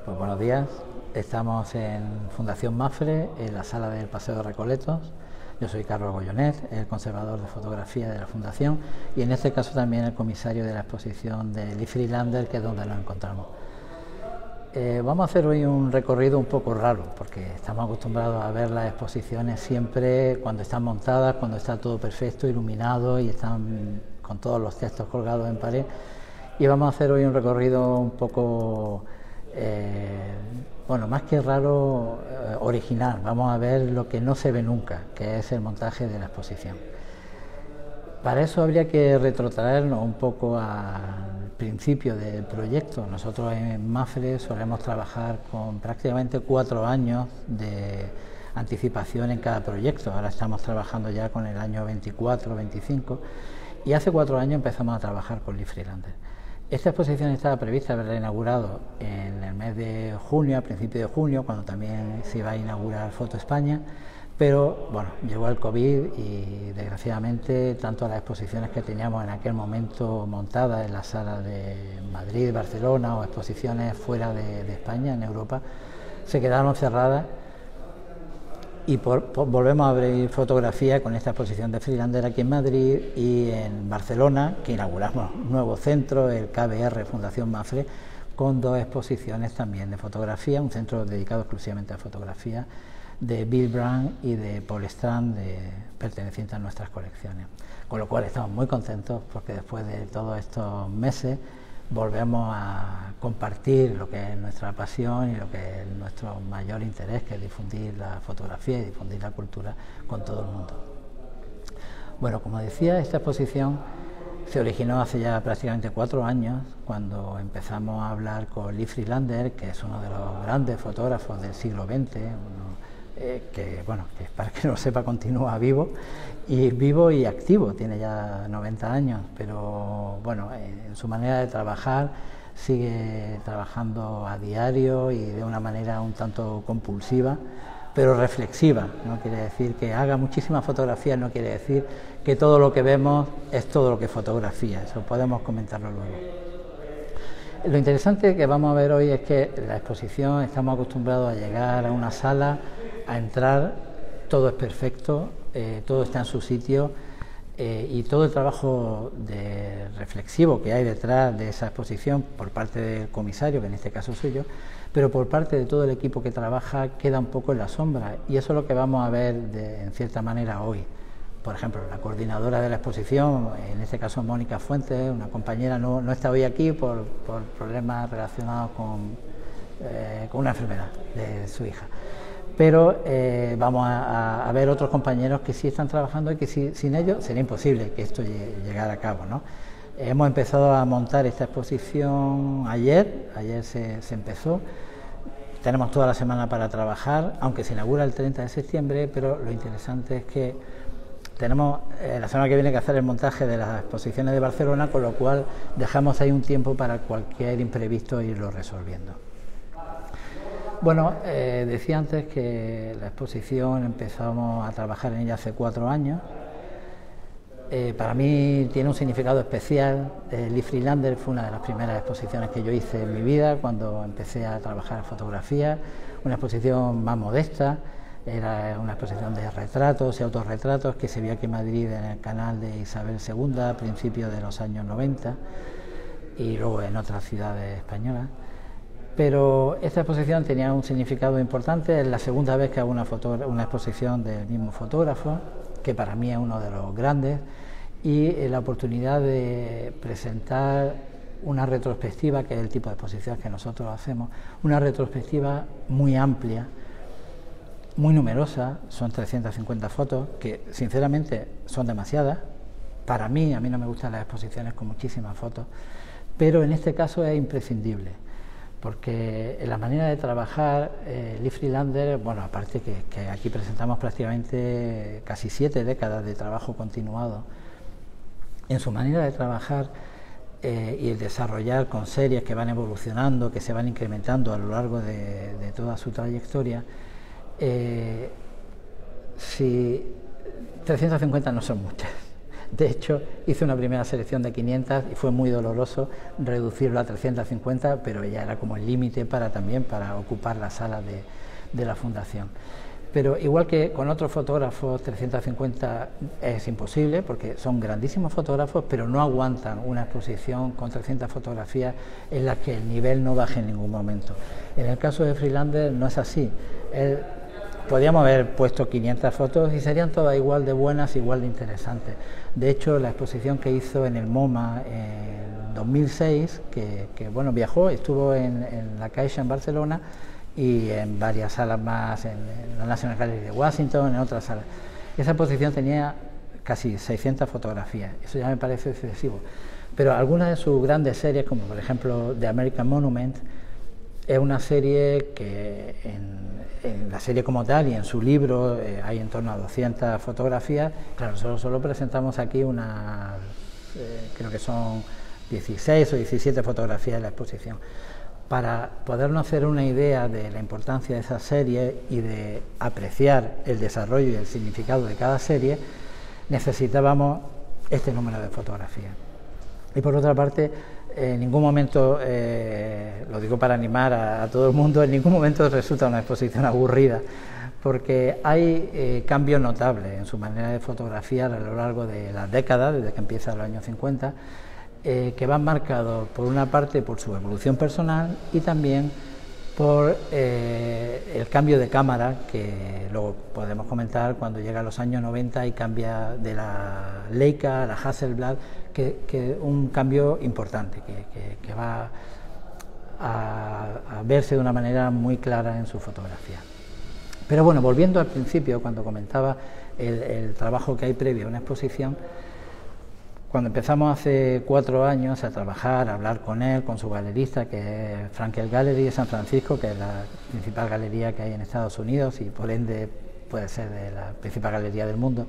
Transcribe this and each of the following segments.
Pues buenos días, estamos en Fundación Mafre, en la sala del Paseo de Recoletos. Yo soy Carlos Gollonet, el conservador de fotografía de la Fundación y en este caso también el comisario de la exposición de Lee Friedlander, que es donde nos encontramos. Vamos a hacer hoy un recorrido un poco raro, porque estamos acostumbrados a ver las exposiciones siempre cuando están montadas, cuando está todo perfecto, iluminado y están con todos los textos colgados en pared. Y vamos a hacer hoy un recorrido un poco, bueno, más que raro, original. Vamos a ver lo que no se ve nunca, que es el montaje de la exposición. Para eso habría que retrotraernos un poco al principio del proyecto. Nosotros en Mafre solemos trabajar con prácticamente 4 años de anticipación en cada proyecto. Ahora estamos trabajando ya con el año 24-25 y hace 4 años empezamos a trabajar con Lee Friedlander. Esta exposición estaba prevista haberla inaugurado en el mes de junio, a principios de junio, cuando también se iba a inaugurar Foto España, pero bueno, llegó el COVID y desgraciadamente tanto las exposiciones que teníamos en aquel momento montadas en las salas de Madrid, Barcelona o exposiciones fuera de España, en Europa, se quedaron cerradas. Y volvemos a abrir fotografía con esta exposición de Friedlander aquí en Madrid y en Barcelona, que inauguramos un nuevo centro, el KBR Fundación Mafre, con 2 exposiciones también de fotografía, un centro dedicado exclusivamente a fotografía, de Bill Brand y de Paul Strand, pertenecientes a nuestras colecciones. Con lo cual estamos muy contentos porque después de todos estos meses volvemos a compartir lo que es nuestra pasión y lo que es nuestro mayor interés, que es difundir la fotografía y difundir la cultura con todo el mundo. Bueno, como decía, esta exposición se originó hace ya prácticamente 4 años, cuando empezamos a hablar con Lee Friedlander, que es uno de los grandes fotógrafos del siglo XX, que bueno, que para que no lo sepa, continúa vivo y activo, tiene ya 90 años, pero bueno, en su manera de trabajar sigue trabajando a diario y de una manera un tanto compulsiva, pero reflexiva. No quiere decir que haga muchísimas fotografías, no quiere decir que todo lo que vemos es todo lo que fotografía, eso podemos comentarlo luego. Lo interesante que vamos a ver hoy es que la exposición estamos acostumbrados a llegar a una sala, a entrar, todo es perfecto, todo está en su sitio y todo el trabajo reflexivo que hay detrás de esa exposición por parte del comisario, que en este caso soy yo, pero por parte de todo el equipo que trabaja queda un poco en la sombra y eso es lo que vamos a ver en cierta manera hoy. Por ejemplo, la coordinadora de la exposición, en este caso Mónica Fuentes, una compañera, no está hoy aquí por problemas relacionados con una enfermedad de su hija. Pero vamos a ver otros compañeros que sí están trabajando y que sin ellos sería imposible que esto llegara a cabo, ¿no? Hemos empezado a montar esta exposición ayer se empezó, tenemos toda la semana para trabajar, aunque se inaugura el 30 de septiembre, pero lo interesante es que tenemos la semana que viene que hacer el montaje de las exposiciones de Barcelona, con lo cual dejamos ahí un tiempo para cualquier imprevisto e irlo resolviendo. Bueno, decía antes que la exposición empezamos a trabajar en ella hace 4 años. Para mí tiene un significado especial. Lee Friedlander fue una de las primeras exposiciones que yo hice en mi vida cuando empecé a trabajar en fotografía, una exposición más modesta, era una exposición de retratos y autorretratos que se vio aquí en Madrid en el canal de Isabel II a principios de los años 90 y luego en otras ciudades españolas. Pero esta exposición tenía un significado importante, es la segunda vez que hago una exposición del mismo fotógrafo, que para mí es uno de los grandes, y la oportunidad de presentar una retrospectiva, que es el tipo de exposición que nosotros hacemos, una retrospectiva muy amplia, muy numerosa, son 350 fotos, que sinceramente son demasiadas. Para mí, a mí no me gustan las exposiciones con muchísimas fotos, pero en este caso es imprescindible. Porque en la manera de trabajar, Lee Friedlander, bueno, aparte que aquí presentamos prácticamente casi 7 décadas de trabajo continuado, en su manera de trabajar y el desarrollar con series que van evolucionando, que se van incrementando a lo largo de toda su trayectoria, si 350 no son muchas, De hecho, hice una primera selección de 500 y fue muy doloroso reducirlo a 350, pero ya era como el límite para ocupar la sala de la Fundación. Pero igual que con otros fotógrafos, 350 es imposible porque son grandísimos fotógrafos, pero no aguantan una exposición con 300 fotografías en las que el nivel no baje en ningún momento. En el caso de Friedlander no es así. Podríamos haber puesto 500 fotos y serían todas igual de buenas, igual de interesantes. De hecho, la exposición que hizo en el MoMA en 2006, que bueno, viajó, estuvo en la Caixa en Barcelona, y en varias salas más, en la National Gallery de Washington, en otras salas. Esa exposición tenía casi 600 fotografías, eso ya me parece excesivo. Pero algunas de sus grandes series, como por ejemplo The American Monument, es una serie que en la serie como tal y en su libro hay en torno a 200 fotografías. Claro, nosotros solo presentamos aquí creo que son 16 o 17 fotografías de la exposición. Para podernos hacer una idea de la importancia de esa serie y de apreciar el desarrollo y el significado de cada serie, necesitábamos este número de fotografías. Y por otra parte, en ningún momento, lo digo para animar a todo el mundo, en ningún momento resulta una exposición aburrida, porque hay cambios notables en su manera de fotografiar a lo largo de las décadas, desde que empieza los años 50, que van marcados por una parte por su evolución personal y también por el cambio de cámara, que luego podemos comentar cuando llega a los años 90 y cambia de la Leica a la Hasselblad, que un cambio importante, que va a verse de una manera muy clara en su fotografía. Pero bueno, volviendo al principio, cuando comentaba el trabajo que hay previo a una exposición, cuando empezamos hace 4 años a trabajar, a hablar con él, con su galerista, que es Frankel Gallery de San Francisco, que es la principal galería que hay en Estados Unidos y por ende puede ser de la principal galería del mundo,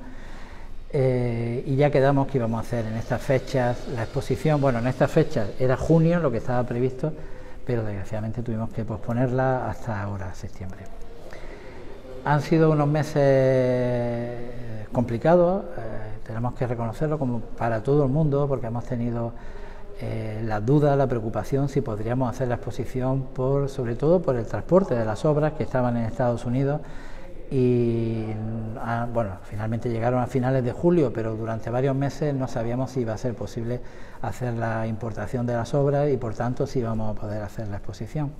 y ya quedamos que íbamos a hacer en estas fechas la exposición. Bueno, en estas fechas era junio lo que estaba previsto, pero desgraciadamente tuvimos que posponerla hasta ahora, septiembre. Han sido unos meses complicados, tenemos que reconocerlo, como para todo el mundo, porque hemos tenido la duda, la preocupación si podríamos hacer la exposición sobre todo por el transporte de las obras que estaban en Estados Unidos y bueno, finalmente llegaron a finales de julio, pero durante varios meses no sabíamos si iba a ser posible hacer la importación de las obras y por tanto si íbamos a poder hacer la exposición.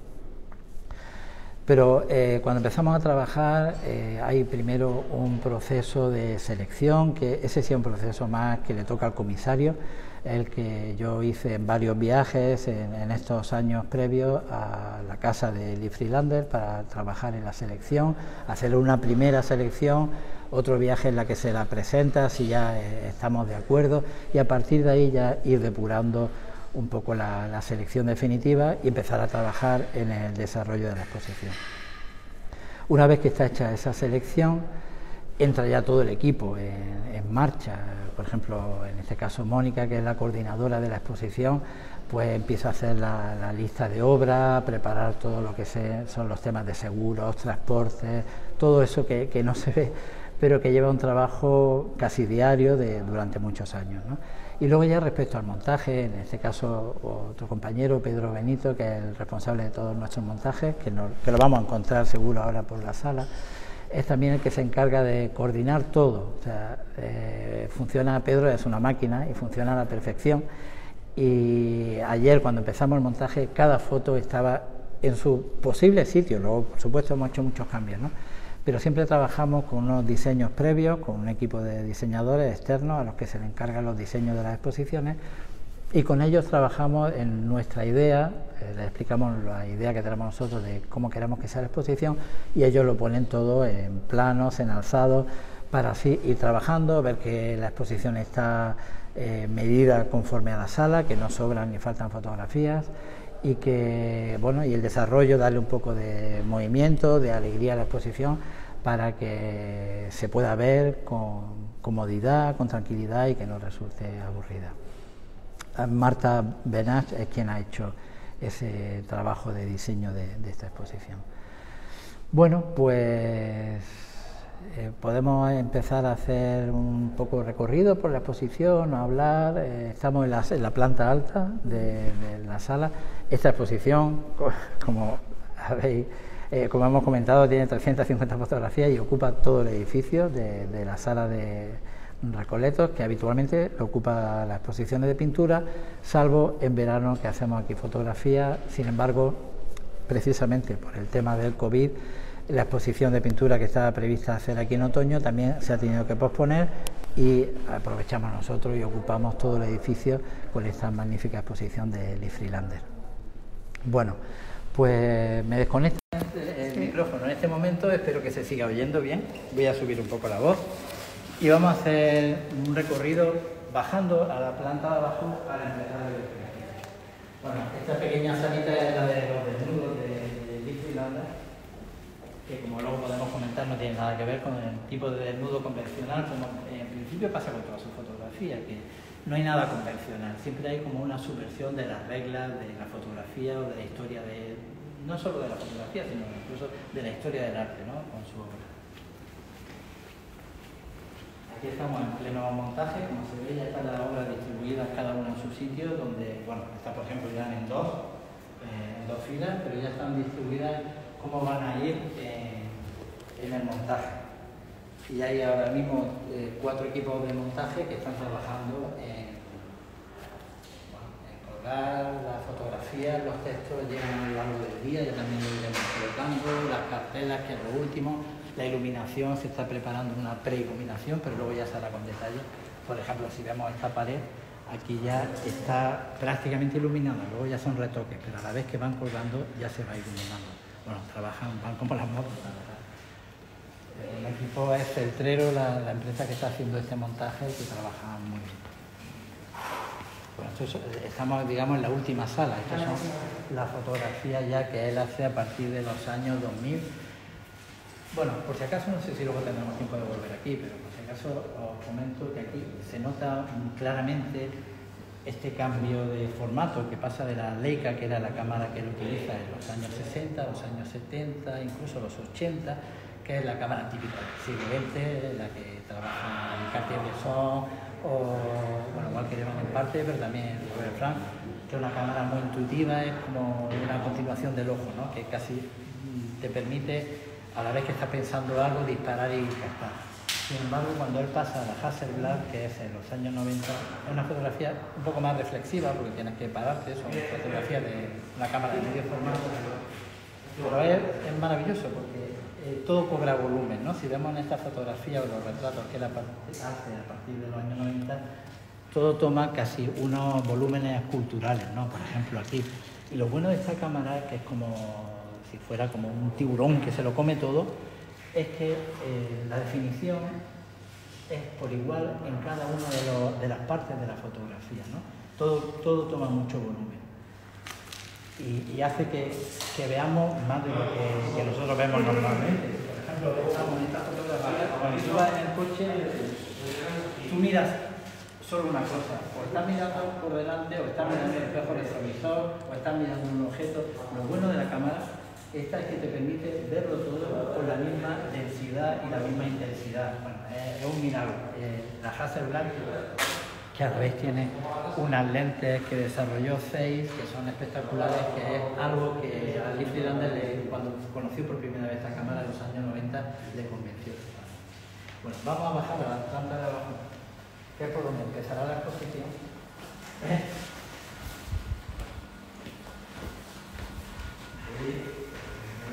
Pero cuando empezamos a trabajar hay primero un proceso de selección, que ese sí es un proceso más que le toca al comisario, el que yo hice en varios viajes en estos años previos a la casa de Lee Friedlander para trabajar en la selección, hacer una primera selección, otro viaje en la que se la presenta si ya estamos de acuerdo y a partir de ahí ya ir depurando un poco la selección definitiva y empezar a trabajar en el desarrollo de la exposición. Una vez que está hecha esa selección, entra ya todo el equipo en marcha. Por ejemplo, en este caso Mónica, que es la coordinadora de la exposición, pues empieza a hacer la lista de obras, preparar todo lo que son los temas de seguros, transportes, todo eso que no se ve, pero que lleva un trabajo casi diario durante muchos años, ¿no? Y luego ya respecto al montaje, en este caso otro compañero, Pedro Benito, que es el responsable de todos nuestros montajes, que lo vamos a encontrar seguro ahora por la sala, es también el que se encarga de coordinar todo. O sea, Pedro es una máquina y funciona a la perfección. Y ayer cuando empezamos el montaje, cada foto estaba en su posible sitio. Luego, por supuesto, hemos hecho muchos cambios, ¿no? Pero siempre trabajamos con unos diseños previos, con un equipo de diseñadores externos a los que se le encargan los diseños de las exposiciones y con ellos trabajamos en nuestra idea, les explicamos la idea que tenemos nosotros de cómo queremos que sea la exposición y ellos lo ponen todo en planos, en alzados, para así ir trabajando, ver que la exposición está medida conforme a la sala, que no sobran ni faltan fotografías y que, bueno, y el desarrollo, darle un poco de movimiento, de alegría a la exposición para que se pueda ver con comodidad, con tranquilidad y que no resulte aburrida. Marta Benach es quien ha hecho ese trabajo de diseño de esta exposición. Bueno, pues podemos empezar a hacer un poco recorrido por la exposición, a hablar. Estamos en la planta alta de la sala. Esta exposición, como hemos comentado, tiene 350 fotografías y ocupa todo el edificio de la sala de Recoletos, que habitualmente lo ocupa las exposiciones de pintura, salvo en verano que hacemos aquí fotografía. Sin embargo, precisamente por el tema del COVID, la exposición de pintura que estaba prevista hacer aquí en otoño también se ha tenido que posponer y aprovechamos nosotros y ocupamos todo el edificio con esta magnífica exposición de Lee Friedlander. Bueno, pues me desconecto el micrófono en este momento, espero que se siga oyendo bien. Voy a subir un poco la voz y vamos a hacer un recorrido bajando a la planta de abajo para empezar a ver. Bueno, esta pequeña salita es la de los desnudos de Lee Friedlander, que como luego podemos comentar no tiene nada que ver con el tipo de desnudo convencional, como en principio pasa con todas sus fotografías, que no hay nada convencional, siempre hay como una subversión de las reglas de la fotografía o de la historia no solo de la fotografía, sino incluso de la historia del arte, ¿no? Con su obra. Aquí estamos en pleno montaje, como se ve ya están las obras distribuidas cada una en su sitio, donde, bueno, está por ejemplo ya en dos filas, pero ya están distribuidas cómo van a ir en el montaje. Y hay ahora mismo 4 equipos de montaje que están trabajando en colgar las fotografías, los textos llegan a lo largo del día, ya también lo iremos colocando, las cartelas, que es lo último, la iluminación, se está preparando una preiluminación, pero luego ya se hará con detalle. Por ejemplo, si vemos esta pared, aquí ya está prácticamente iluminada, luego ya son retoques, pero a la vez que van colgando ya se va iluminando. Bueno, van como las motos. El equipo es Celtrero, la empresa que está haciendo este montaje, que trabaja muy bien. Bueno, estamos, digamos, en la última sala. Estas son las fotografías ya que él hace a partir de los años 2000. Bueno, por si acaso, no sé si luego tendremos tiempo de volver aquí, pero por si acaso os comento que aquí se nota claramente este cambio de formato que pasa de la Leica, que era la cámara que él utiliza en los años 60, los años 70, incluso los 80, que es la cámara típica del siglo XX, la que trabaja en Cartier-Bresson o, bueno, igual que llevan en parte, pero también Robert Frank, que es una cámara muy intuitiva, es como una continuación del ojo, ¿no? Que casi te permite, a la vez que estás pensando algo, disparar y captar. Sin embargo, cuando él pasa a la Hasselblad, que es en los años 90, es una fotografía un poco más reflexiva, porque tienes que pararte, son fotografías de una cámara de medio formato, pero es maravilloso porque todo cobra volumen, ¿no? Si vemos en esta fotografía o los retratos que él hace a partir de los años 90, todo toma casi unos volúmenes culturales, ¿no? Por ejemplo, aquí. Y lo bueno de esta cámara, que es como si fuera como un tiburón que se lo come todo, es que la definición es por igual en cada una de las partes de la fotografía, ¿no? Todo toma mucho volumen y hace que veamos más de lo que nosotros vemos normalmente. Por ejemplo, estamos en esta fotografía, cuando tú vas en el coche, tú miras solo una cosa, o estás mirando por delante, o estás mirando el espejo retrovisor, o estás mirando un objeto. Lo bueno de la cámara esta es que te permite verlo todo con la misma densidad y la misma intensidad. Bueno, es un milagro. La Hasselblad, que a la vez tiene unas lentes que desarrolló Zeiss, que son espectaculares, que es algo que a Lee Friedlander, cuando conoció por primera vez esta cámara en los años 90, le convenció. Bueno, vamos a bajar a la planta de abajo, que es por donde empezará la exposición.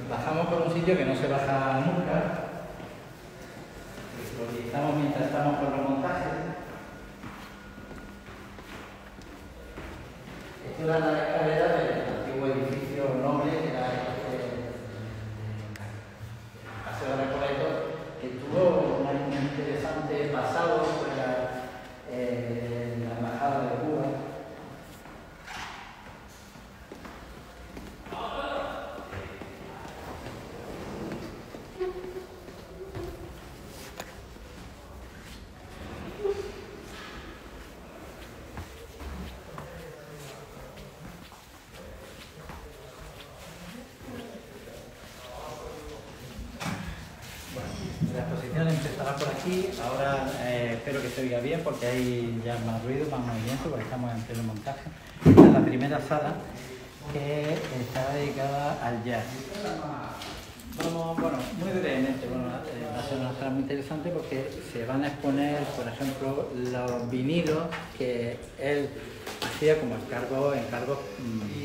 Bajamos por un sitio que no se baja nunca, lo utilizamos mientras estamos con los montajes. Esta era la escalera del antiguo edificio noble, que era el Paseo de Recoletos, que tuvo un interesante pasado, fue la embajada de Cuba. La exposición empezará por aquí, ahora espero que se oiga bien porque hay ya más ruido, más movimiento, porque estamos en pleno montaje. Esta es la primera sala que está dedicada al jazz. Vamos, bueno, muy brevemente, va a ser una sala muy interesante porque se van a exponer, por ejemplo, los vinilos que él hacía como encargos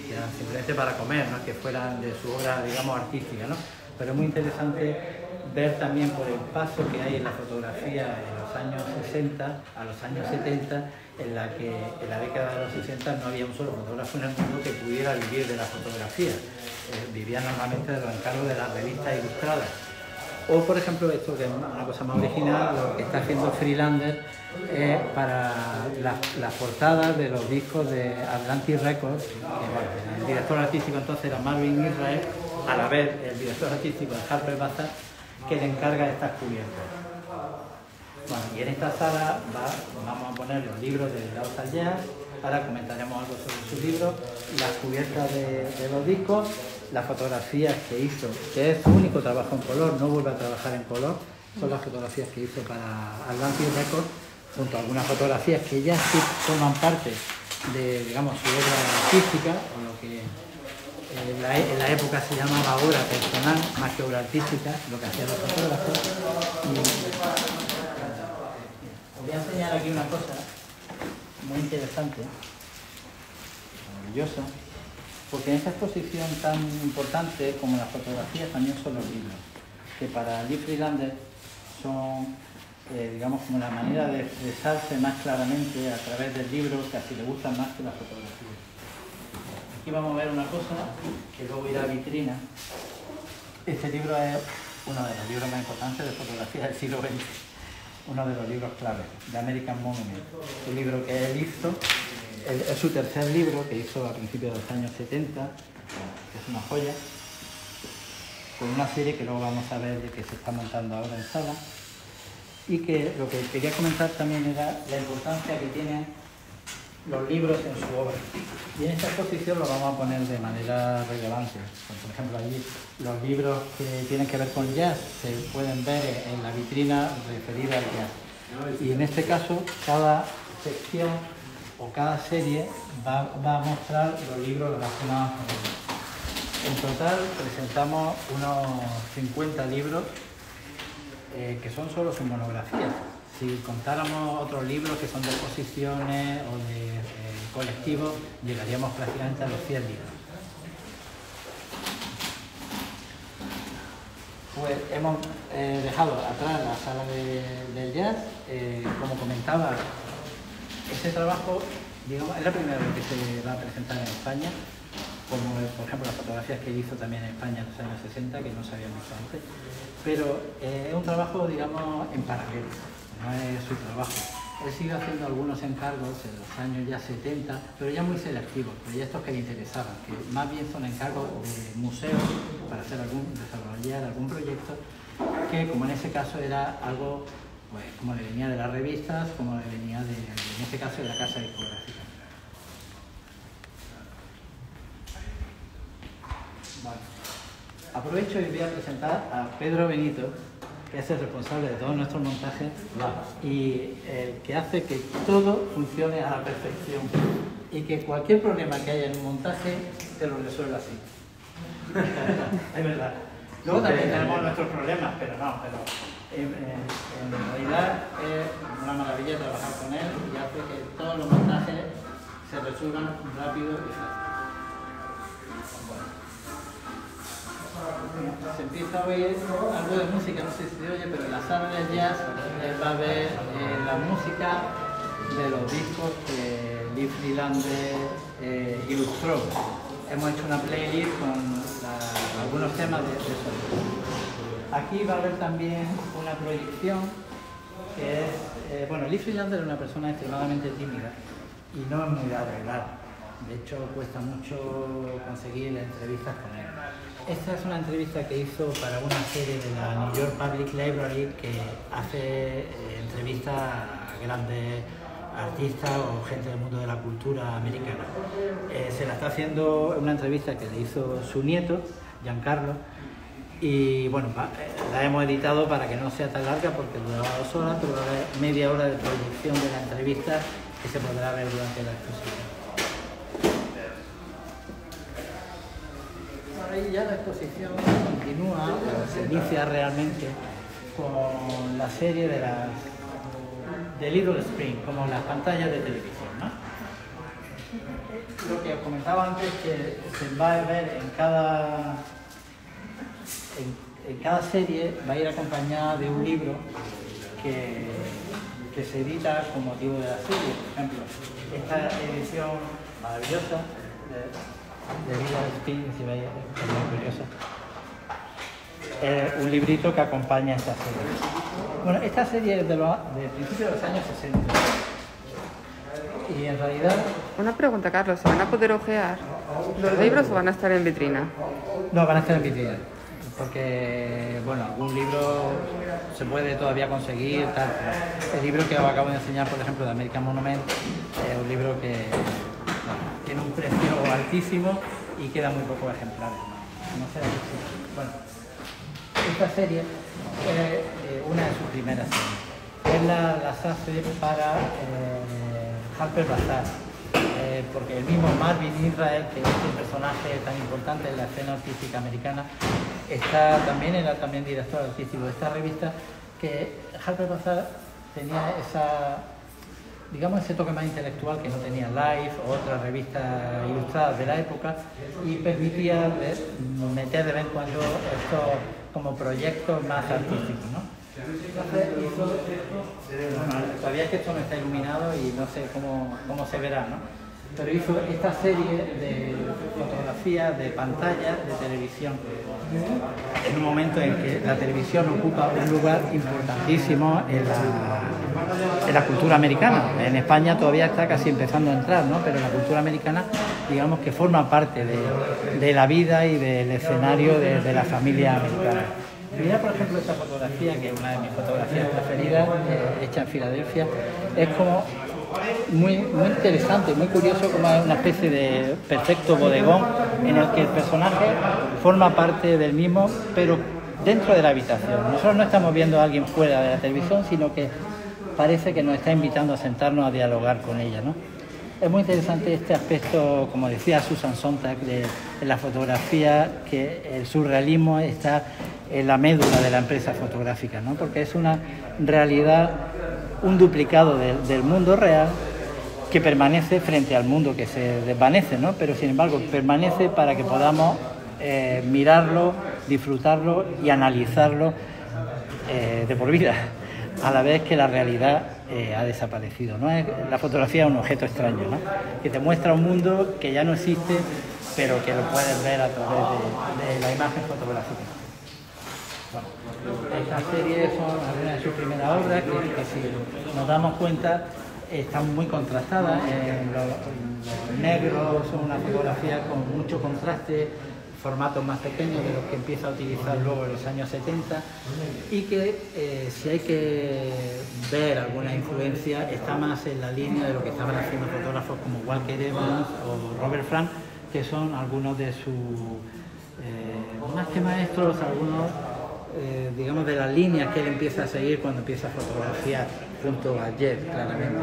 que eran simplemente para comer, ¿no? Que fueran de su obra, digamos, artística, ¿no? Pero es muy interesante ver también por el paso que hay en la fotografía en los años 60 a los años 70, en la que en la década de los 60 no había un solo fotógrafo en el mundo que pudiera vivir de la fotografía. Vivían normalmente de los encargos de las revistas ilustradas. O, por ejemplo, esto que es una cosa más original, lo que está haciendo Friedlander para las portadas de los discos de Atlantic Records, que bueno, el director artístico entonces era Marvin Israel, a la vez el director artístico de Harper Bazaar, que le encarga estas cubiertas. Bueno, y en esta sala vamos a poner los libros de Laos al Jazz, ahora comentaremos algo sobre sus libros, las cubiertas de los discos, las fotografías que hizo, que es su único trabajo en color, no vuelve a trabajar en color, son las fotografías que hizo para Atlantic Records, junto a algunas fotografías que ya sí forman parte de, digamos, su obra artística, o lo que en la época se llamaba obra personal, más que obra artística, lo que hacían los fotógrafos. Os voy a enseñar aquí una cosa muy interesante, maravillosa, porque en esta exposición tan importante como las fotografías también son los libros, que para Lee Friedlander son, digamos, como la manera de expresarse más claramente a través del libro, que así le gustan más que las fotografías. Aquí vamos a ver una cosa que luego irá a vitrina. Este libro es uno de los libros más importantes de fotografía del siglo XX, uno de los libros clave, de American Monument, un libro que él hizo, es su tercer libro que hizo a principios de los años 70, que es una joya, con una serie que luego vamos a ver de que se está montando ahora en sala, y que lo que quería comentar también era la importancia que tienen los libros en su obra. Y en esta exposición lo vamos a poner de manera relevante. Por ejemplo, allí los libros que tienen que ver con jazz se pueden ver en la vitrina referida al jazz. Y en este caso, cada sección o cada serie va a mostrar los libros relacionados con él. En total presentamos unos 50 libros que son solo sus monografías. Si contáramos otros libros que son de exposiciones o de colectivos, llegaríamos prácticamente a los 100 libros. Pues hemos dejado atrás la sala del jazz. Como comentaba, este trabajo, digamos, es la primera vez que se va a presentar en España, como por ejemplo las fotografías que hizo también en España en los años 60, que no se habían visto antes, pero es un trabajo, digamos, en paralelo. No es su trabajo. Él sigue haciendo algunos encargos en los años ya 70, pero ya muy selectivos, proyectos que le interesaban, que más bien son encargos de museos para hacer desarrollar algún proyecto, que como en ese caso era algo, pues, como le venía de las revistas, como le venía en este caso de la casa discográfica. Bueno, aprovecho y voy a presentar a Pedro Benito, que es el responsable de todos nuestros montajes y el que hace que todo funcione a la perfección y que cualquier problema que haya en un montaje se lo resuelve así. Es verdad. Luego también tenemos nuestros problemas, pero en realidad es una maravilla trabajar con él y hace que todos los montajes se resuelvan rápido y fácil. Se empieza a oír algo de música, no sé si se oye, pero en la sala del jazz va a haber la música de los discos que Lee Friedlander ilustró. Hemos hecho una playlist con algunos temas de eso. Aquí va a haber también una proyección que es, bueno, Lee Friedlander es una persona extremadamente tímida y no es muy de hablar. De hecho, cuesta mucho conseguir entrevistas con él. Esta es una entrevista que hizo para una serie de la New York Public Library que hace entrevistas a grandes artistas o gente del mundo de la cultura americana. Se la está haciendo una entrevista que le hizo su nieto, Giancarlo, Y bueno, la hemos editado para que no sea tan larga porque duraba 2 horas, pero va a haber media hora de proyección de la entrevista que se podrá ver durante la exposición. Ahora ya la exposición continúa, se inicia realmente con la serie de Little Screen, como las pantallas de televisión, ¿no? Lo que os comentaba antes, que se va a ver en cada serie, va a ir acompañada de un libro que se edita con motivo de la serie. Por ejemplo, esta edición maravillosa de Little Screen, si veis, es muy curiosa. Es un librito que acompaña esta serie. Bueno, esta serie es de principios de los años 60. Y en realidad... Una pregunta, Carlos, ¿se van a poder ojear los libros o van a estar en vitrina? No, van a estar en vitrina, porque, bueno, algún libro se puede todavía conseguir, tal. El libro que os acabo de enseñar, por ejemplo, de American Monument, es un libro que tiene un precio altísimo y queda muy pocos ejemplares. No sé, bueno, esta serie es una de sus primeras series. Él las hace para Harper Bazaar, porque el mismo Marvin Israel, que es un personaje tan importante en la escena artística americana, era también director artístico de esta revista, que Harper Bazaar tenía ese toque más intelectual que no tenía Life o otras revistas ilustradas de la época, y permitía meter de vez en cuando estos como proyectos más artísticos, ¿no? Entonces todavía es que esto no está iluminado y no sé cómo se verá, ¿no? Pero hizo esta serie de fotografías de pantalla de televisión en un momento en que la televisión ocupa un lugar importantísimo en la cultura americana. En España todavía está casi empezando a entrar, ¿no? Pero la cultura americana, digamos que forma parte de la vida y del escenario de la familia americana. Mira, por ejemplo, esta fotografía, que es una de mis fotografías preferidas, hecha en Filadelfia, es como muy interesante, muy curioso, como es una especie de perfecto bodegón en el que el personaje forma parte del mismo, pero dentro de la habitación. Nosotros no estamos viendo a alguien fuera de la televisión, sino que parece que nos está invitando a sentarnos a dialogar con ella, ¿no? Es muy interesante este aspecto, como decía Susan Sontag, de la fotografía, que el surrealismo está en la médula de la empresa fotográfica, ¿no? Porque es una realidad, un duplicado del mundo real que permanece frente al mundo que se desvanece, ¿no? Pero sin embargo permanece para que podamos mirarlo, disfrutarlo y analizarlo de por vida, a la vez que la realidad ha desaparecido, ¿no? La fotografía es un objeto extraño, ¿no? Que te muestra un mundo que ya no existe, pero que lo puedes ver a través de la imagen fotográfica. Bueno, esta serie son algunas de sus primeras obras que si nos damos cuenta están muy contrastadas. Los negros son una fotografía con mucho contraste, formatos más pequeños de los que empieza a utilizar luego en los años 70, y que si hay que ver alguna influencia está más en la línea de lo que estaban haciendo fotógrafos como Walker Evans o Robert Frank, que son algunos de sus más que maestros, algunos digamos de las líneas que él empieza a seguir cuando empieza a fotografiar junto a Jeff, claramente.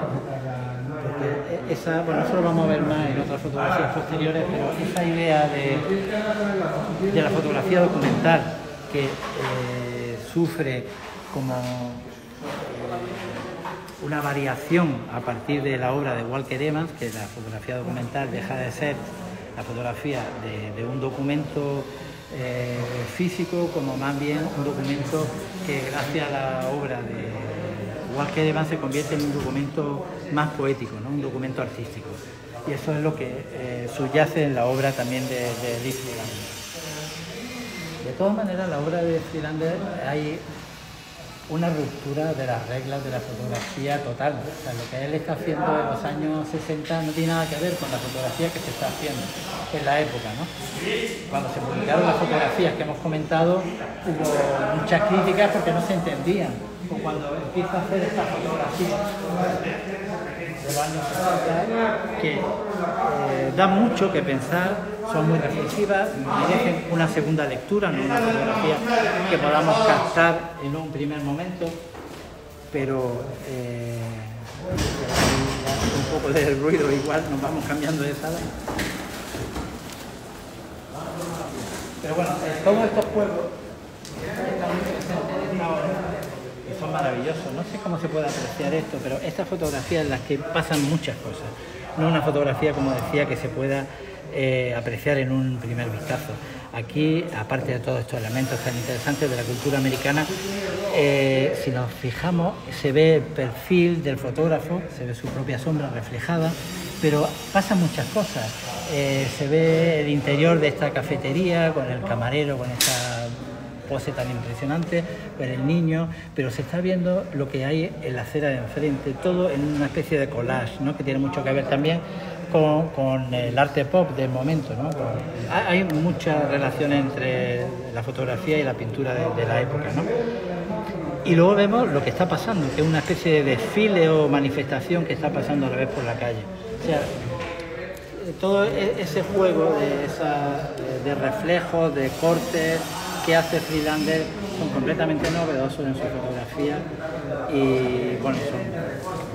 Porque eso lo vamos a ver más en otras fotografías posteriores, pero esa idea de la fotografía documental que sufre como una variación a partir de la obra de Walker Evans, que la fotografía documental deja de ser la fotografía de un documento físico, como más bien un documento que gracias a la obra de Walker Evans se convierte en un documento más poético, ¿no? Un documento artístico. Y eso es lo que subyace en la obra también de Lee Friedlander. De todas maneras, la obra de Friedlander hay una ruptura de las reglas de la fotografía total. O sea, lo que él está haciendo en los años 60 no tiene nada que ver con la fotografía que se está haciendo en la época, ¿no? Cuando se publicaron las fotografías que hemos comentado, hubo muchas críticas porque no se entendían. O cuando empieza a hacer esta fotografía, de los años 60 que dan mucho que pensar, son muy reflexivas, merecen una segunda lectura, no una fotografía que podamos captar en un primer momento, pero un poco de ruido igual, nos vamos cambiando de sala. Pero bueno, todos estos juegos están muy presentes en esta obra y son maravillosos. No sé cómo se puede apreciar esto, pero estas fotografías en las que pasan muchas cosas. No una fotografía, como decía, que se pueda apreciar en un primer vistazo. Aquí, aparte de todos estos elementos tan interesantes de la cultura americana, si nos fijamos, se ve el perfil del fotógrafo, se ve su propia sombra reflejada, pero pasan muchas cosas. Se ve el interior de esta cafetería con el camarero, con esta pose tan impresionante, con el niño, pero se está viendo lo que hay en la acera de enfrente, todo en una especie de collage, ¿no? Que tiene mucho que ver también con el arte pop del momento, ¿no? Hay mucha relación entre la fotografía y la pintura de la época, ¿no? Y luego vemos lo que está pasando, que es una especie de desfile o manifestación que está pasando a la vez por la calle. O sea, todo ese juego de reflejos, de cortes que hace Friedlander son completamente novedosos en su fotografía y bueno, son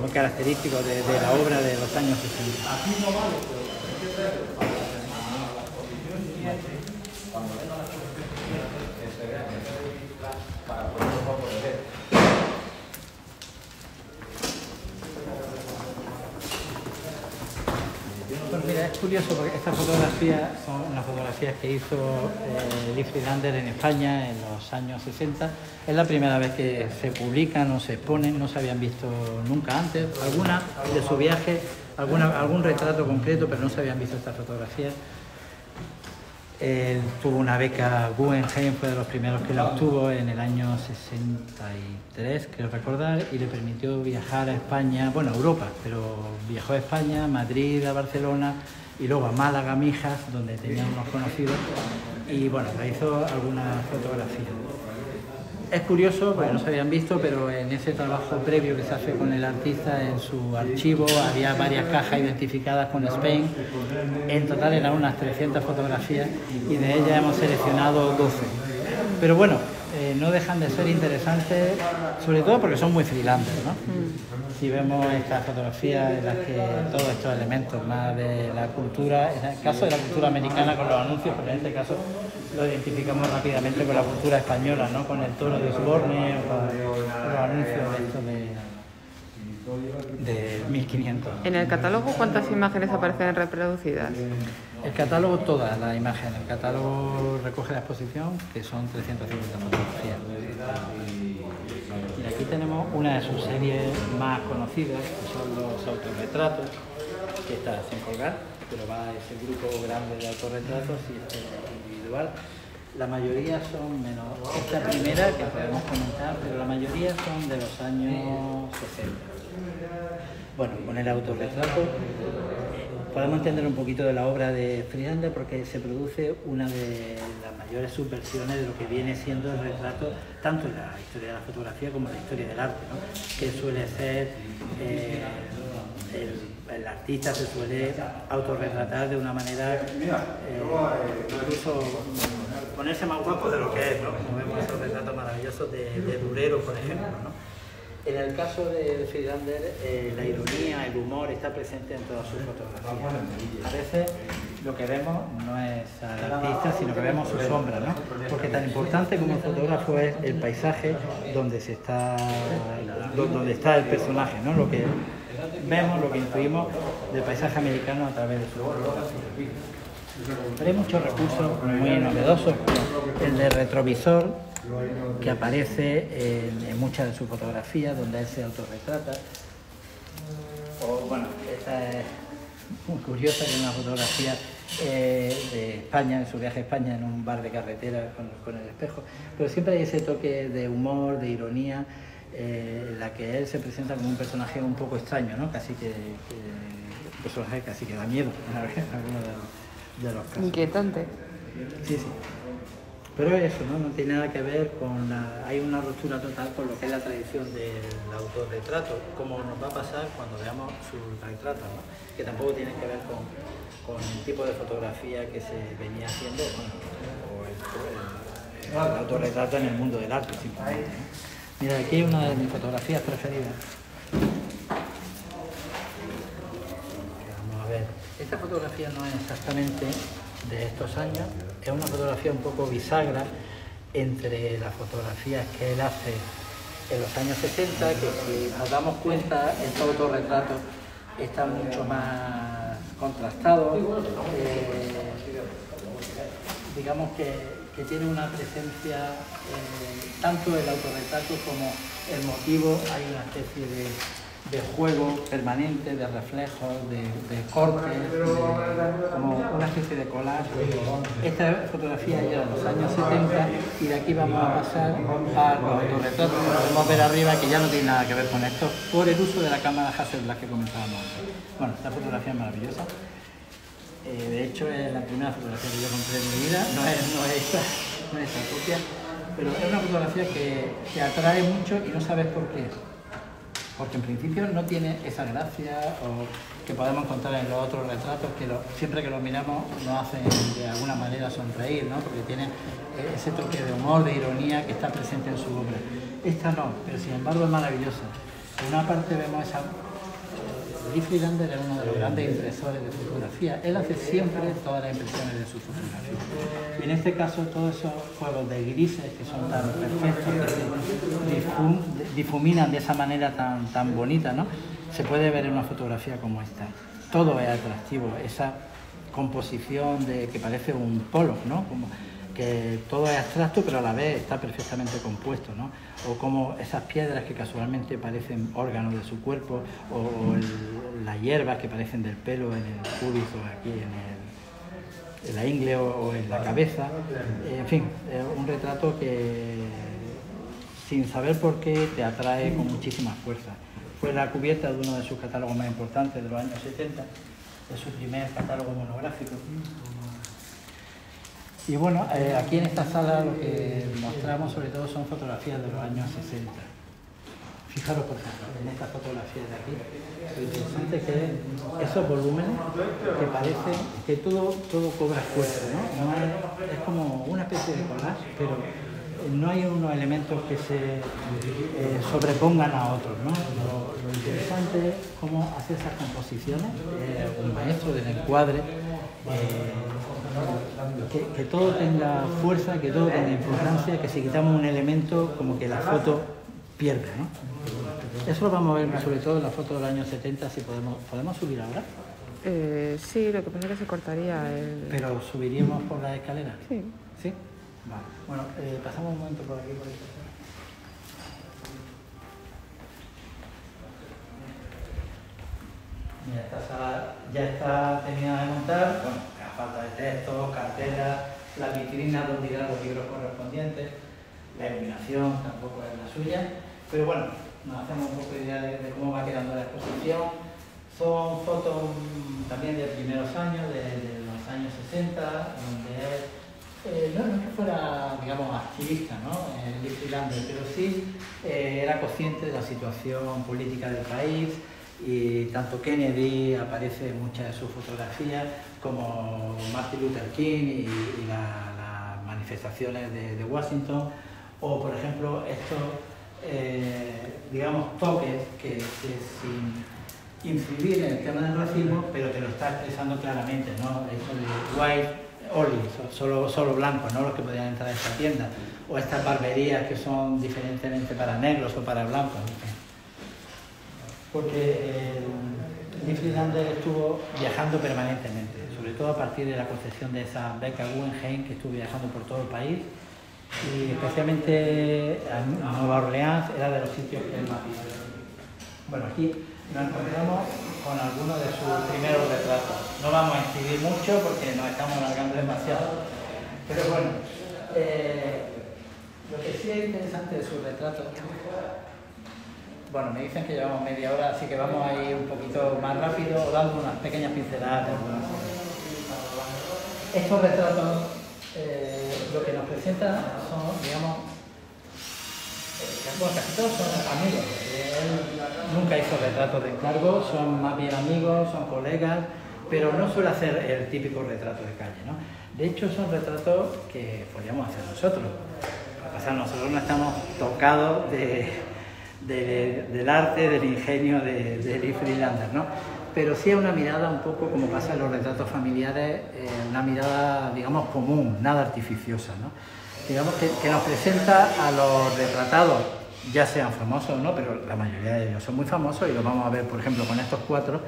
muy característicos de la obra de los años 60. Pues mira, es curioso porque estas fotografías son las fotografías que hizo Lee Friedlander en España en los años 60. Es la primera vez que se publican o se exponen, no se habían visto nunca antes. Alguna de su viaje, algún retrato concreto, pero no se habían visto estas fotografías. Él tuvo una beca Guggenheim, fue de los primeros que la obtuvo en el año 63, creo recordar, y le permitió viajar a España, bueno, a Europa, pero viajó a España, Madrid, a Barcelona y luego a Málaga, Mijas, donde tenía unos conocidos, y bueno, le hizo algunas fotografías. Es curioso, porque no se habían visto, pero en ese trabajo previo que se hace con el artista, en su archivo había varias cajas identificadas con Spain. En total eran unas 300 fotografías y de ellas hemos seleccionado 12. Pero bueno, no dejan de ser interesantes, sobre todo porque son muy Friedlander, ¿no? Si vemos estas fotografías en las que todos estos elementos más de la cultura, en el caso de la cultura americana con los anuncios, pero en este caso lo identificamos rápidamente con la cultura española, ¿no? Con el toro de Osborne o con los anuncios de estos de 1500. ¿En el catálogo cuántas imágenes aparecen reproducidas? El catálogo, todas las imágenes. El catálogo recoge la exposición, que son 350 fotografías. Y aquí tenemos una de sus series más conocidas, que son los autorretratos, que está sin colgar, pero va a ese grupo grande de autorretratos y este individual. La mayoría son menos esta primera que podemos comentar, pero la mayoría son de los años 60. Bueno, con el autorretrato podemos entender un poquito de la obra de Friedlander porque se produce una de las mayores subversiones de lo que viene siendo el retrato, tanto en la historia de la fotografía como en la historia del arte, ¿no? Que suele ser el artista se suele autorretratar de una manera incluso ponerse más guapo de lo que es, ¿no? Como vemos esos retratos maravillosos de Durero, por ejemplo, ¿no? En el caso de Friedlander, la ironía, el humor está presente en todas sus fotografías. A veces lo que vemos no es al artista, sino que vemos su sombra, ¿no? Porque tan importante como el fotógrafo es el paisaje donde está el personaje, ¿no? Lo que vemos, lo que intuimos del paisaje americano a través de su fotografía. Pero hay muchos recursos muy novedosos, el de retrovisor, que aparece en muchas de sus fotografías, donde él se autorretrata. O bueno, esta es muy curiosa, que es una fotografía de España, en su viaje a España, en un bar de carretera con el espejo. Pero siempre hay ese toque de humor, de ironía, en la que él se presenta como un personaje un poco extraño, ¿no? Casi que un personaje casi que da miedo en algunos de los casos. Inquietante. Sí, sí. Pero eso, ¿no? No tiene nada que ver con la... Hay una ruptura total con lo que es la tradición del autorretrato, como nos va a pasar cuando veamos sus retratos, ¿no? Que tampoco tienen que ver con el tipo de fotografía que se venía haciendo, bueno, o el autorretrato en el mundo del arte, simplemente, ¿no? Mira, aquí hay una de mis fotografías preferidas. Vamos a ver. Esta fotografía no es exactamente de estos años, es una fotografía un poco bisagra entre las fotografías que él hace en los años 60, que si nos damos cuenta, este autorretrato está mucho más contrastado, digamos que tiene una presencia, tanto el autorretrato como el motivo, hay una especie de juego permanente, de reflejos, de cortes, como una especie de collage. Esta fotografía ya de los años 70 y de aquí vamos a pasar a los autorretratos que podemos ver arriba, que ya no tiene nada que ver con esto, por el uso de la cámara Hasselblad que comentábamos antes. Bueno, esta fotografía es maravillosa. De hecho, es la primera fotografía que yo compré en mi vida, no es esta copia, pero es una fotografía que te atrae mucho y no sabes por qué. Porque en principio no tiene esa gracia o que podemos encontrar en los otros retratos que siempre que los miramos nos hacen de alguna manera sonreír, ¿no? Porque tiene ese toque de humor, de ironía que está presente en su obra. Esta no, pero sin embargo es maravillosa. Por una parte vemos esa... Lee Friedlander era uno de los grandes impresores de fotografía. Él hace siempre todas las impresiones de sus fotografías. Y en este caso, todos esos juegos de grises que son tan perfectos, que se difuminan de esa manera tan bonita, ¿no? Se puede ver en una fotografía como esta. Todo es atractivo, esa composición que parece un polo, ¿no? Como que todo es abstracto, pero a la vez está perfectamente compuesto, ¿no? O como esas piedras que casualmente parecen órganos de su cuerpo, o las hierbas que parecen del pelo en el pubis o aquí en la ingle o en la cabeza. En fin, un retrato que sin saber por qué te atrae con muchísima fuerza. Fue la cubierta de uno de sus catálogos más importantes de los años 70, de su primer catálogo monográfico. Y bueno, aquí en esta sala lo que mostramos sobre todo son fotografías de los años 60. Fijaros, por ejemplo, en estas fotografías de aquí, lo interesante es que esos volúmenes que parece que todo cobra fuerza, ¿no? Es como una especie de collage, pero no hay unos elementos que se sobrepongan a otros, ¿no? Lo interesante es cómo hace esas composiciones, un maestro del encuadre, que todo tenga fuerza, que todo tenga importancia, que si quitamos un elemento como que la foto pierde, ¿no? Eso lo vamos a ver sobre todo en la foto del año 70, si podemos subir ahora. Sí, lo que pasa es que se cortaría el... ¿Pero subiríamos por la escalera? Sí. ¿Sí? Vale. Bueno, pasamos un momento por aquí. Mira, esta sala ya está terminada de montar. Bueno, a falta de textos, cartelas, las vitrinas donde irán los libros correspondientes. La iluminación tampoco es la suya. Pero bueno, nos hacemos un poco de idea de cómo va quedando la exposición. Son fotos también de primeros años, de los años 60, donde no es que fuera, digamos, activista, ¿no? Lee Friedlander, pero sí era consciente de la situación política del país, y tanto Kennedy aparece en muchas de sus fotografías, como Martin Luther King y las manifestaciones de Washington, o por ejemplo estos, digamos, toques que sin incidir en el tema del racismo, pero te lo está expresando claramente, ¿no? Eso de white only, solo blancos, ¿no? Los que podían entrar a esta tienda, o estas barberías que son diferentemente para negros o para blancos, ¿no? Porque Lee Friedlander estuvo viajando permanentemente, sobre todo a partir de la concepción de esa beca Guggenheim, que estuvo viajando por todo el país, y especialmente a Nueva Orleans era de los sitios que él más visitó. Bueno, aquí nos encontramos con algunos de sus primeros retratos. No vamos a incidir mucho porque nos estamos alargando demasiado, pero bueno, lo que sí es interesante de sus retratos... Bueno, me dicen que llevamos media hora, así que vamos a ir un poquito más rápido, dando unas pequeñas pinceladas. Estos retratos lo que nos presenta son, digamos, bueno, casi todos son amigos. Él nunca hizo retratos de encargo, son más bien amigos, son colegas, pero no suele hacer el típico retrato de calle, ¿no? De hecho, son retratos que podríamos hacer nosotros. Lo que pasa es que nosotros no estamos tocados del arte, del ingenio de Lee Friedlander, ¿no? Pero sí es una mirada un poco como pasa en los retratos familiares, una mirada, digamos, común, nada artificiosa, ¿no? Digamos que nos presenta a los retratados, ya sean famosos o no, pero la mayoría de ellos son muy famosos y lo vamos a ver, por ejemplo, con estos cuatro,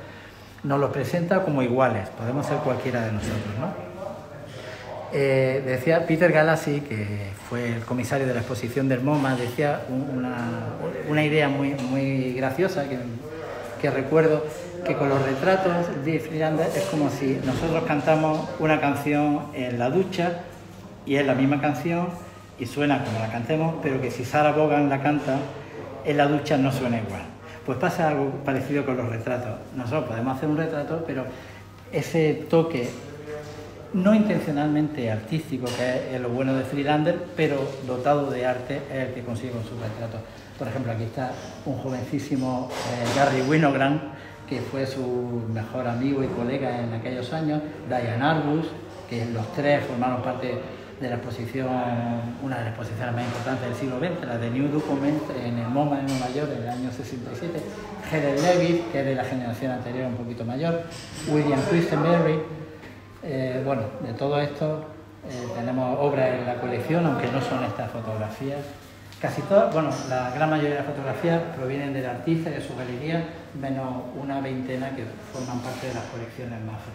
nos los presenta como iguales, podemos ser cualquiera de nosotros, ¿no? Decía Peter Galassi, que fue el comisario de la exposición del MoMA, decía una idea muy graciosa que recuerdo, que con los retratos de Friedlander es como si nosotros cantamos una canción en la ducha y es la misma canción y suena como la cantemos, pero que si Sarah Vaughan la canta, en la ducha no suena igual. Pues pasa algo parecido con los retratos. Nosotros podemos hacer un retrato, pero ese toque no intencionalmente artístico, que es lo bueno de Friedlander, pero dotado de arte, es el que consigue con sus retratos. Por ejemplo, aquí está un jovencísimo Garry Winogrand, que fue su mejor amigo y colega en aquellos años, Diane Arbus, que los tres formaron parte de la exposición, una de las exposiciones más importantes del siglo XX, la de New Document en el MoMA en Nueva York en el año 67, Helen Levitt, que es de la generación anterior, un poquito mayor, William Christenberry. Bueno, de todo esto tenemos obras en la colección, aunque no son estas fotografías. Casi todas, bueno, la gran mayoría de las fotografías provienen del artista y de su galería, menos una veintena que forman parte de las colecciones Mafre.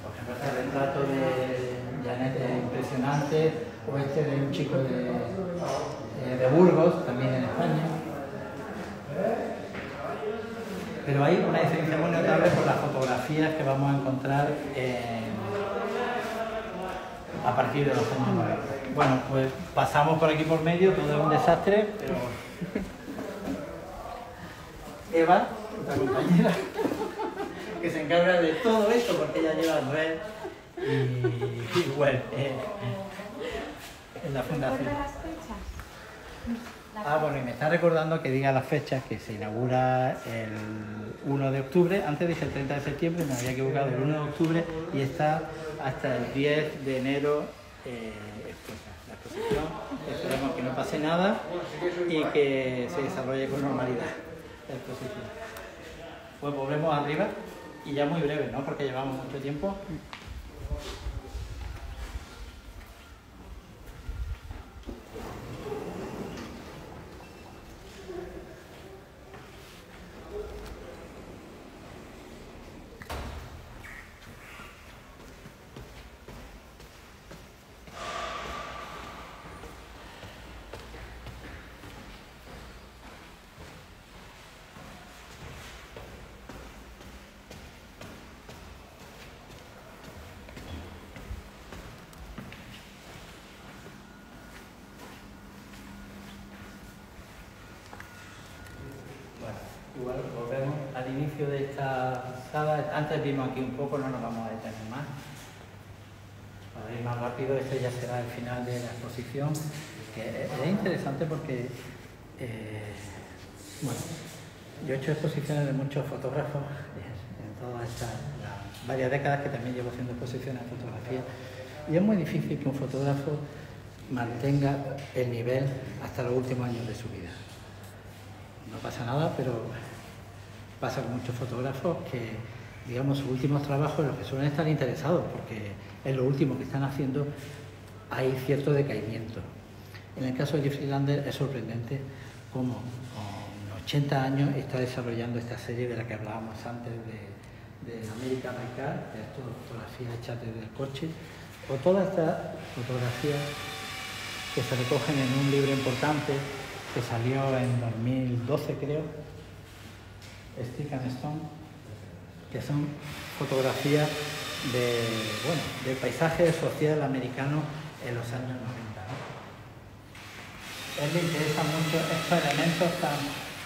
Por ejemplo, este retrato de Janet es impresionante, o este de un chico de Burgos, también en España. Pero hay una diferencia muy notable por las fotografías que vamos a encontrar a partir de los años 90. Bueno, pues pasamos por aquí por medio, todo es un desastre, pero Eva, otra compañera, que se encarga de todo esto porque ella lleva red y web en la fundación. Bueno, y me está recordando que diga las fechas, que se inaugura el 1 de octubre, antes dije el 30 de septiembre, me había equivocado, el 1 de octubre, y está hasta el 10 de enero la exposición. Esperemos que no pase nada y que se desarrolle con normalidad la exposición. Pues volvemos arriba, y ya muy breve, ¿no? Porque llevamos mucho tiempo. Igual volvemos al inicio de esta sala. Antes vimos aquí un poco, no nos vamos a detener más. Para ir más rápido, este ya será el final de la exposición, que es interesante porque bueno, yo he hecho exposiciones de muchos fotógrafos en todas estas varias décadas que también llevo haciendo exposiciones de fotografía, y es muy difícil que un fotógrafo mantenga el nivel hasta los últimos años de su vida. No pasa nada, pero pasa con muchos fotógrafos que, digamos, sus últimos trabajos en los que suelen estar interesados, porque en lo último que están haciendo hay cierto decaimiento. En el caso de Friedlander es sorprendente cómo con 80 años está desarrollando esta serie de la que hablábamos antes de American Car, de estas fotografías hechas desde el coche, o todas estas fotografías que se recogen en un libro importante que salió en 2012, creo, Stick and Stone, que son fotografías del paisaje social americano en los años 90, ¿no? A él le interesa mucho estos elementos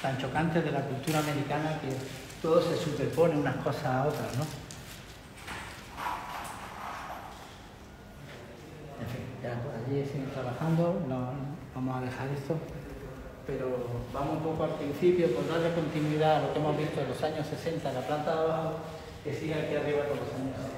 tan chocantes de la cultura americana, que todo se superpone unas cosas a otras, ¿no? En fin. allí siguen trabajando, no vamos a dejar esto, pero vamos un poco al principio por darle continuidad a lo que hemos visto en los años 60 en la planta de abajo, que sigue aquí arriba con los años 70.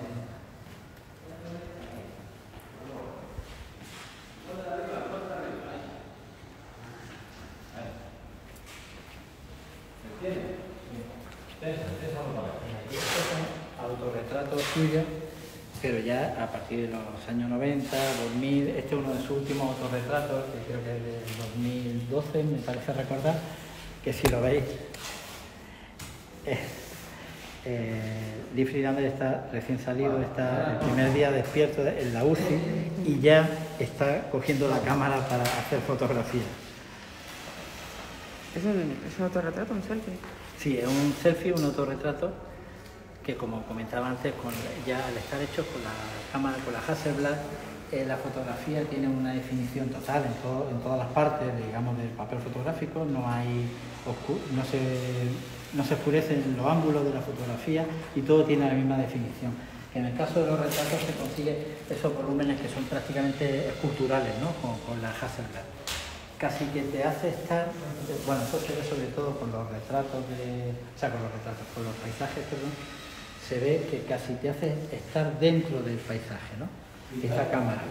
Autorretratos suyos, pero ya a partir de los años 90, 2000, este es uno de sus últimos autorretratos, que creo que es del 2012, me parece recordar, que si lo veis, Lee Friedlander está recién salido, está el primer día despierto en la UCI y ya está cogiendo la cámara para hacer fotografías. ¿Es un autorretrato, un selfie? Sí, es un selfie, un autorretrato, que como comentaba antes, ya al estar hecho con la cámara, con la Hasselblad, la fotografía tiene una definición total en todas las partes, digamos, del papel fotográfico, no se oscurecen los ángulos de la fotografía y todo tiene la misma definición. En el caso de los retratos se consigue esos volúmenes que son prácticamente esculturales, ¿no? con la Hasselblad. Casi que te hace estar, bueno, eso se ve sobre todo con los retratos, con los paisajes, perdón, se ve que casi te hace estar dentro del paisaje, ¿no? Esta cámara.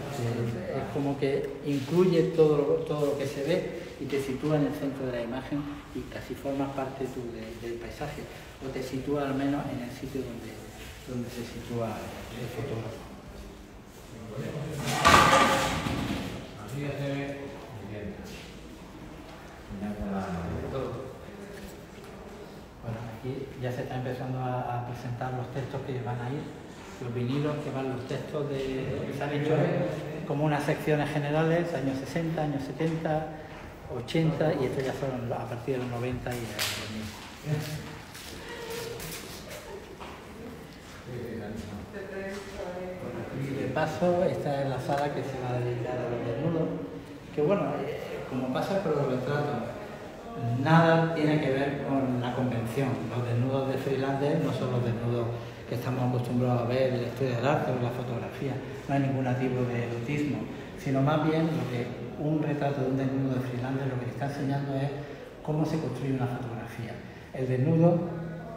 Es como que incluye todo lo que se ve y te sitúa en el centro de la imagen y casi formas parte tú del paisaje, o te sitúa al menos en el sitio donde se sitúa el fotógrafo. Así ya se ve. Bueno, aquí ya se está empezando a presentar los textos que van a ir, los vinilos que van los textos que se han hecho como unas secciones generales, años 60, años 70, 80 y estos ya son a partir de los 90 y el 2000. Y de paso, esta es la sala que se va a dedicar a los desnudos, que bueno, como pasa con los retratos, nada tiene que ver con la convención. Los desnudos de Friedlander no son los desnudos que estamos acostumbrados a ver en la historia del arte o en la fotografía. No hay ningún tipo de erotismo, sino más bien lo que un retrato de un desnudo de Friedlander lo que está enseñando es cómo se construye una fotografía. El desnudo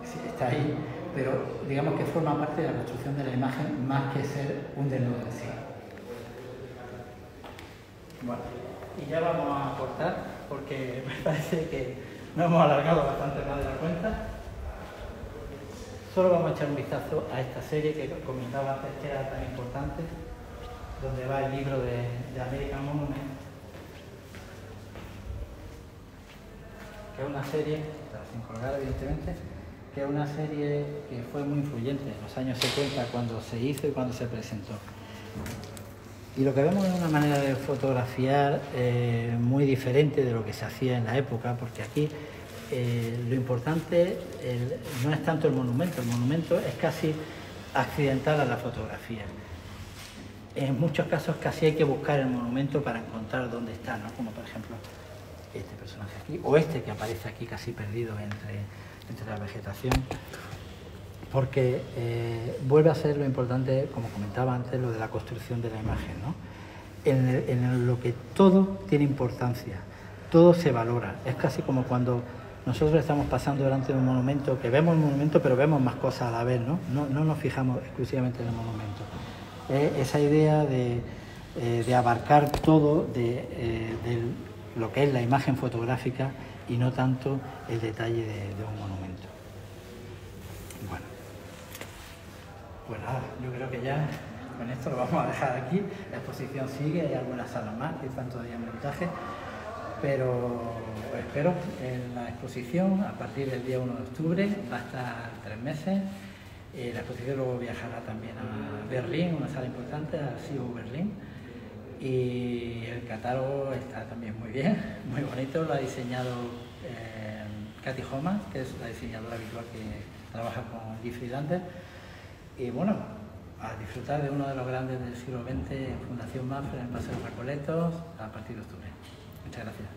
sí, está ahí, pero digamos que forma parte de la construcción de la imagen más que ser un desnudo en sí. Bueno, y ya vamos a cortar porque me parece que nos hemos alargado bastante más de la cuenta. Solo vamos a echar un vistazo a esta serie que comentaba antes que era tan importante, donde va el libro de American Monument, que es una serie, sin colgar evidentemente, que es una serie que fue muy influyente en los años 70 cuando se hizo y cuando se presentó. Y lo que vemos es una manera de fotografiar muy diferente de lo que se hacía en la época, porque aquí lo importante no es tanto el monumento es casi accidental a la fotografía. En muchos casos casi hay que buscar el monumento para encontrar dónde está, ¿no? Como por ejemplo este personaje aquí, o este que aparece aquí casi perdido entre la vegetación, porque vuelve a ser lo importante, como comentaba antes, lo de la construcción de la imagen, ¿no? En lo que todo tiene importancia, todo se valora. Es casi como cuando nosotros estamos pasando delante de un monumento, que vemos el monumento pero vemos más cosas a la vez, ¿no? No nos fijamos exclusivamente en el monumento. Esa idea de abarcar todo de lo que es la imagen fotográfica y no tanto el detalle de un monumento. Bueno, pues nada, yo creo que ya con esto lo vamos a dejar aquí. La exposición sigue, hay algunas salas más que están todavía en montaje, pero espero en la exposición a partir del día 1 de octubre, va a estar 3 meses. La exposición luego viajará también a Berlín, una sala importante, a CIO Berlín. Y el catálogo está también muy bien, muy bonito, lo ha diseñado Katy Homan, que es la diseñadora habitual que trabaja con Lee Friedlander. Y bueno, a disfrutar de uno de los grandes del siglo XX en Fundación MAFRA, en el Paseo de Recoletos, a partir de octubre. Muchas gracias.